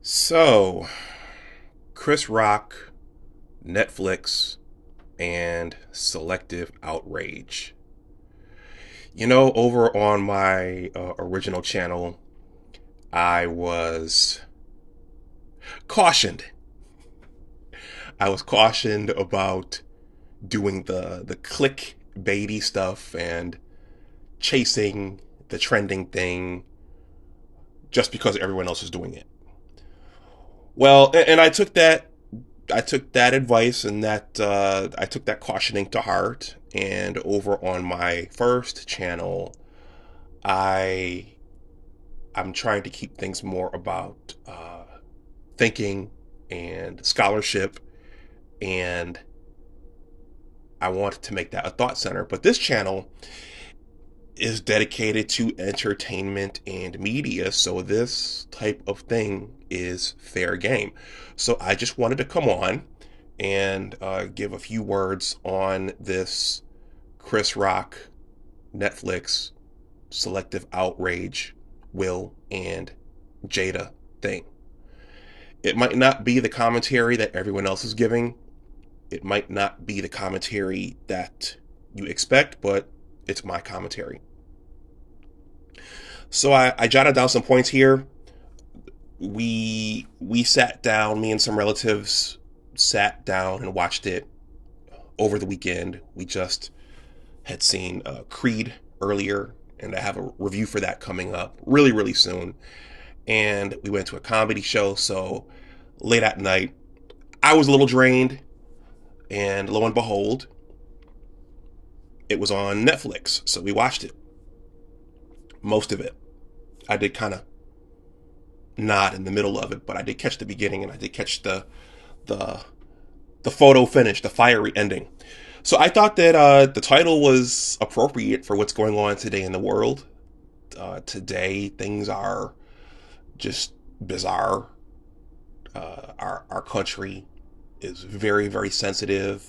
So, Chris Rock, Netflix, and Selective Outrage. Over on my original channel, I was cautioned. I was cautioned about doing the clickbaity stuff and chasing the trending thing just because everyone else is doing it. Well, and I took that advice and that I took that cautioning to heart. And over on my first channel, I I'm trying to keep things more about thinking and scholarship, and I wanted to make that a thought center. But this channel is dedicated to entertainment and media, so this type of thing is fair game. So I just wanted to come on and give a few words on this Chris Rock, Netflix, Selective Outrage, Will, and Jada thing. It might not be the commentary that everyone else is giving. It might not be the commentary that you expect, but it's my commentary. So I jotted down some points here. We sat down, me and some relatives sat down and watched it over the weekend. We just had seen Creed earlier, and I have a review for that coming up really, really soon. And we went to a comedy show, so late at night, I was a little drained, and lo and behold, it was on Netflix, so we watched it. Most of it. I did kind of nod in the middle of it, but I did catch the beginning and I did catch the the photo finish, the fiery ending. So I thought that the title was appropriate for what's going on today in the world. Today, things are just bizarre. Our country is very, very sensitive.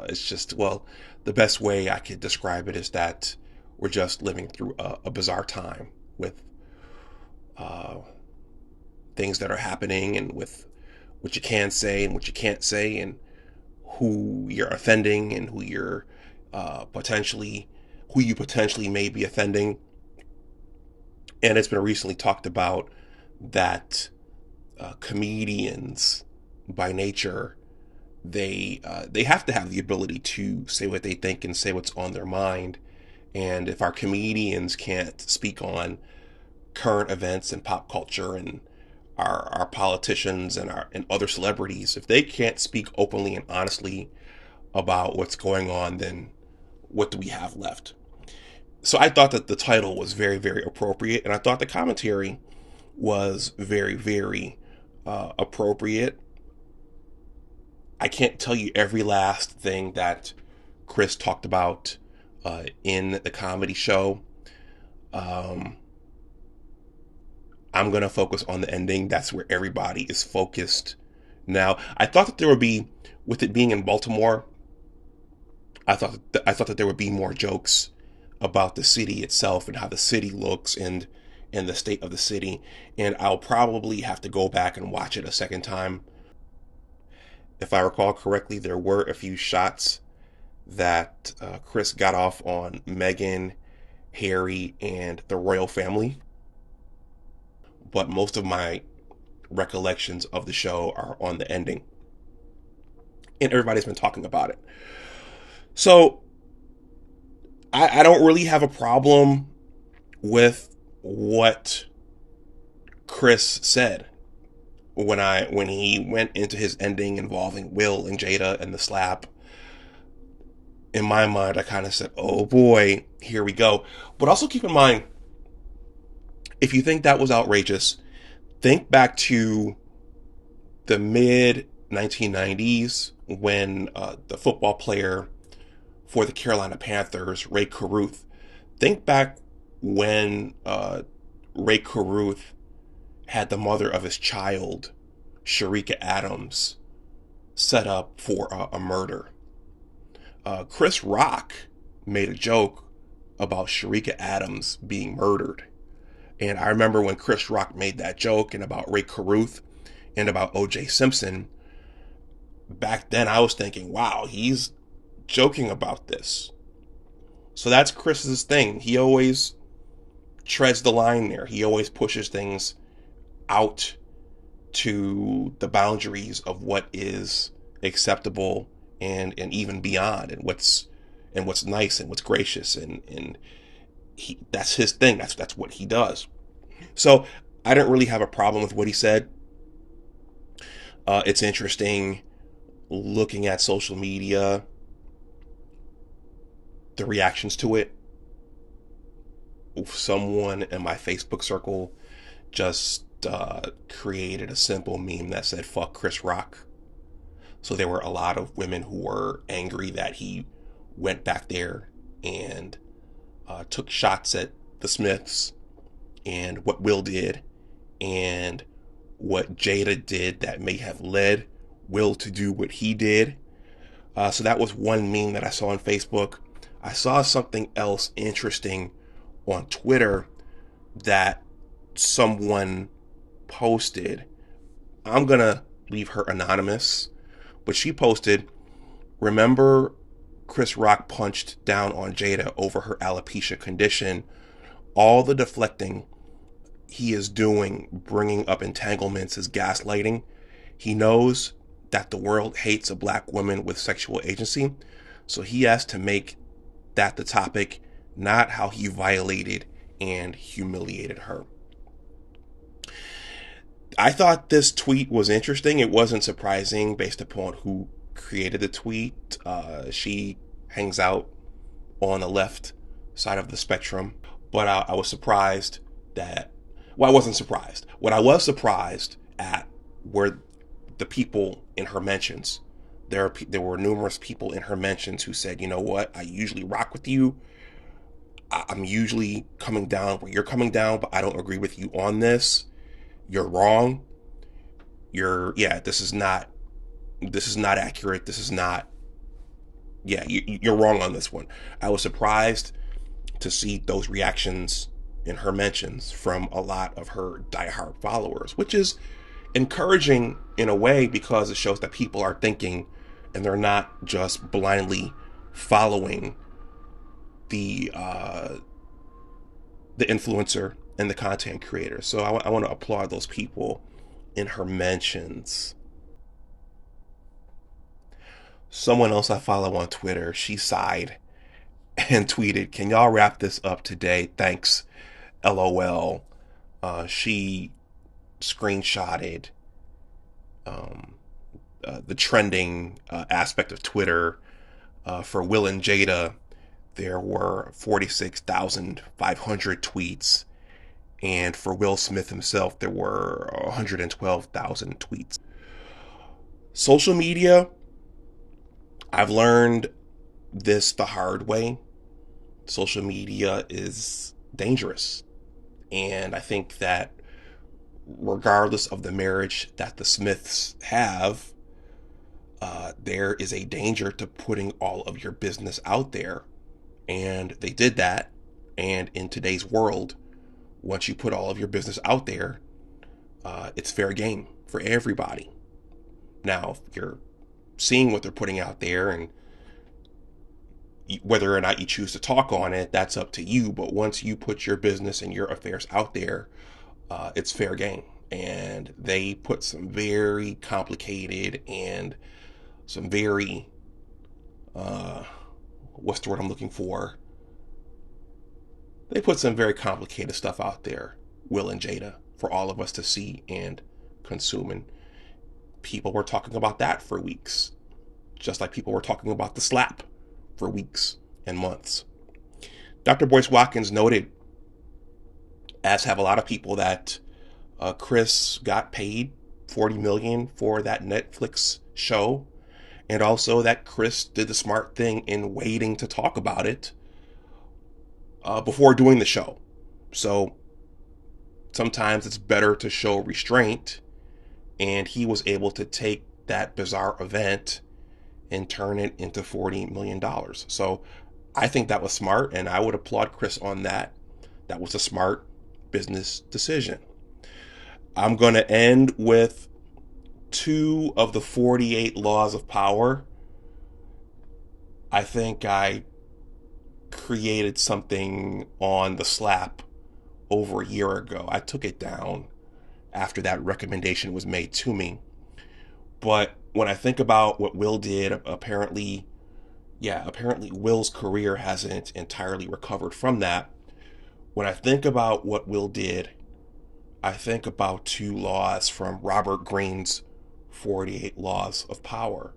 It's just, well, the best way I could describe it is that we're just living through a bizarre time with uh, things that are happening, and with what you can say and what you can't say, and who you're offending and potentially who you potentially may be offending. And it's been recently talked about that comedians, by nature, they have to have the ability to say what they think and say what's on their mind. And if our comedians can't speak on current events and pop culture, and our politicians and other celebrities, if they can't speak openly and honestly about what's going on, then what do we have left? So I thought that the title was very, very appropriate, and I thought the commentary was very, very appropriate. I can't tell you every last thing that Chris talked about in the comedy show. Um, I'm gonna focus on the ending. That's where everybody is focused now. I thought that there would be, with it being in Baltimore, I thought that there would be more jokes about the city itself and how the city looks, and the state of the city. And I'll probably have to go back and watch it a second time. If I recall correctly, there were a few shots that Chris got off on Meghan, Harry, and the royal family, but most of my recollections of the show are on the ending, and everybody's been talking about it. So I don't really have a problem with what Chris said when he went into his ending involving Will and Jada and the slap. In my mind, I kind of said, "Oh boy, here we go." But also keep in mind, if you think that was outrageous, think back to the mid 1990s when the football player for the Carolina Panthers, Ray Caruth. Think back when Ray Caruth had the mother of his child, Sharika Adams, set up for a murder. Chris Rock made a joke about Sharika Adams being murdered, And I remember when Chris Rock made that joke and about Ray Caruth and about O.J. Simpson, back then I was thinking, wow, he's joking about this. So that's Chris's thing. He always treads the line there. He always pushes things out to the boundaries of what is acceptable and even beyond, and what's nice and what's gracious, and that's his thing. That's what he does. So I didn't really have a problem with what he said. It's interesting looking at social media, the reactions to it. Someone in my Facebook circle just created a simple meme that said "fuck Chris Rock." So there were a lot of women who were angry that he went back there and took shots at the Smiths and what Will did and what Jada did that may have led Will to do what he did. So that was one meme that I saw on Facebook. I saw something else interesting on Twitter that someone posted. I'm going to leave her anonymous, but she posted, remember Chris Rock punched down on Jada over her alopecia condition? All the deflecting he is doing, bringing up entanglements, is gaslighting. He knows that the world hates a black woman with sexual agency, so he has to make that the topic, not how he violated and humiliated her. I thought this tweet was interesting. It wasn't surprising based upon who created the tweet. She hangs out on the left side of the spectrum, but I was surprised that, well, I wasn't surprised. What I was surprised at were the people in her mentions. There were numerous people in her mentions who said, you know what, I usually rock with you. I'm usually coming down where you're coming down, but I don't agree with you on this. You're wrong. This is not accurate. This is not, you're wrong on this one. I was surprised to see those reactions in her mentions from a lot of her diehard followers, which is encouraging in a way because it shows that people are thinking and they're not just blindly following the influencer and the content creator. So I want to applaud those people in her mentions. Someone else I follow on Twitter, she sighed and tweeted, "Can y'all wrap this up today? Thanks, LOL." She screenshotted the trending aspect of Twitter. For Will and Jada, there were 46,500 tweets. And for Will Smith himself, there were 112,000 tweets. Social media, I've learned this the hard way. Social media is dangerous. And I think that regardless of the marriage that the Smiths have, there is a danger to putting all of your business out there. And they did that. And in today's world, once you put all of your business out there, it's fair game for everybody. Now, if you're seeing what they're putting out there and whether or not you choose to talk on it, that's up to you. But once you put your business and your affairs out there, it's fair game. And they put some very complicated and some very, what's the word I'm looking for? They put some very complicated stuff out there, Will and Jada, for all of us to see and consume. And people were talking about that for weeks, just like people were talking about the slap for weeks and months. Dr. Boyce Watkins noted, as have a lot of people, that Chris got paid $40 million for that Netflix show, and also that Chris did the smart thing in waiting to talk about it before doing the show. So sometimes it's better to show restraint, and he was able to take that bizarre event and turn it into $40 million. So I think that was smart, and I would applaud Chris on that. That was a smart business decision. I'm going to end with 2 of the 48 laws of power. I think I created something on the Slap over a year ago. I took it down after that recommendation was made to me. But when I think about what Will did, apparently Will's career hasn't entirely recovered from that. When I think about what Will did, I think about 2 laws from Robert Greene's 48 Laws of Power.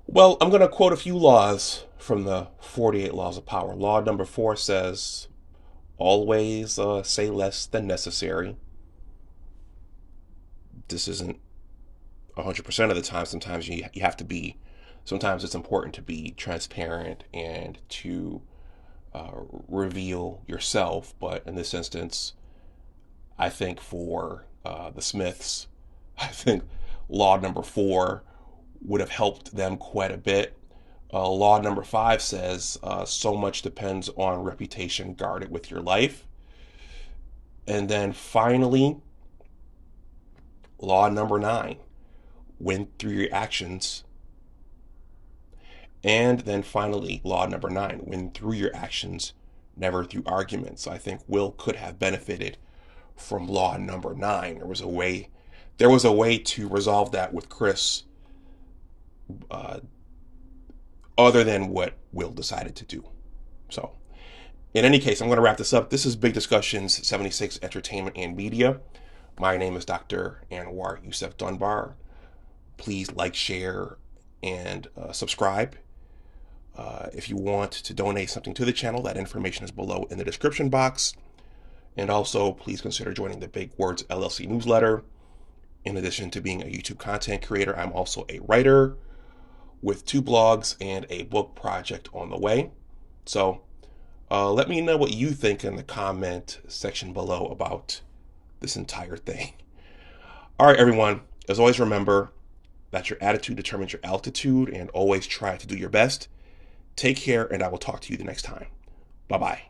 Well, I'm going to quote a few laws from the 48 Laws of Power. Law number 4 says, always say less than necessary. This isn't 100% of the time. Sometimes you have to be, sometimes it's important to be transparent and to reveal yourself. But in this instance, I think for the Smiths, I think law number 4 would have helped them quite a bit. Law number 5 says, so much depends on reputation, guard it with your life. And then finally, law number 9, win through your actions. And then finally, law number 9, win through your actions, never through arguments. I think Will could have benefited from law number 9. There was a way to resolve that with Chris, other than what Will decided to do. So, in any case, I'm going to wrap this up. This is Big Discussions 76 Entertainment and Media. My name is Dr. Anwar Youssef Dunbar. Please like, share, and subscribe. If you want to donate something to the channel, that information is below in the description box. And also, please consider joining the Big Words LLC Newsletter. In addition to being a YouTube content creator, I'm also a writer with 2 blogs and a book project on the way. So let me know what you think in the comment section below about this entire thing. All right, everyone. As always, remember that your attitude determines your altitude, and always try to do your best. Take care, and I will talk to you the next time. Bye-bye.